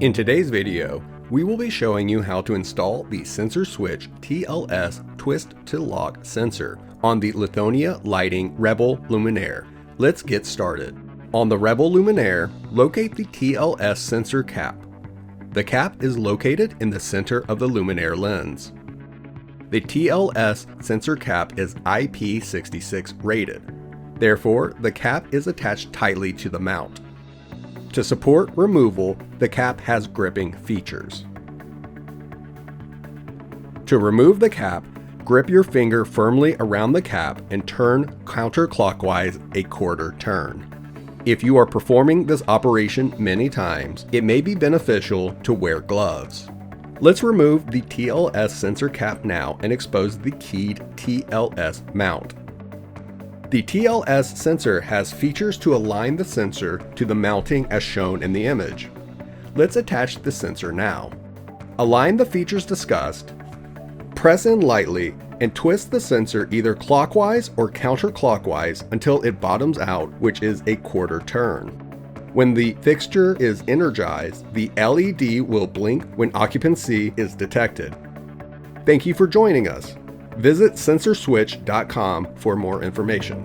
In today's video, we will be showing you how to install the SensorSwitch TLS Twist-to-Lock Sensor on the Lithonia Lighting Rebel Luminaire. Let's get started. On the Rebel Luminaire, locate the TLS sensor cap. The cap is located in the center of the luminaire lens. The TLS sensor cap is IP66 rated. Therefore, the cap is attached tightly to the mount. To support removal, the cap has gripping features. To remove the cap, grip your finger firmly around the cap and turn counterclockwise a quarter turn. If you are performing this operation many times, it may be beneficial to wear gloves. Let's remove the TLS sensor cap now and expose the keyed TLS mount. The TLS sensor has features to align the sensor to the mounting as shown in the image. Let's attach the sensor now. Align the features discussed, press in lightly, and twist the sensor either clockwise or counterclockwise until it bottoms out, which is a quarter turn. When the fixture is energized, the LED will blink when occupancy is detected. Thank you for joining us. Visit SensorSwitch.com for more information.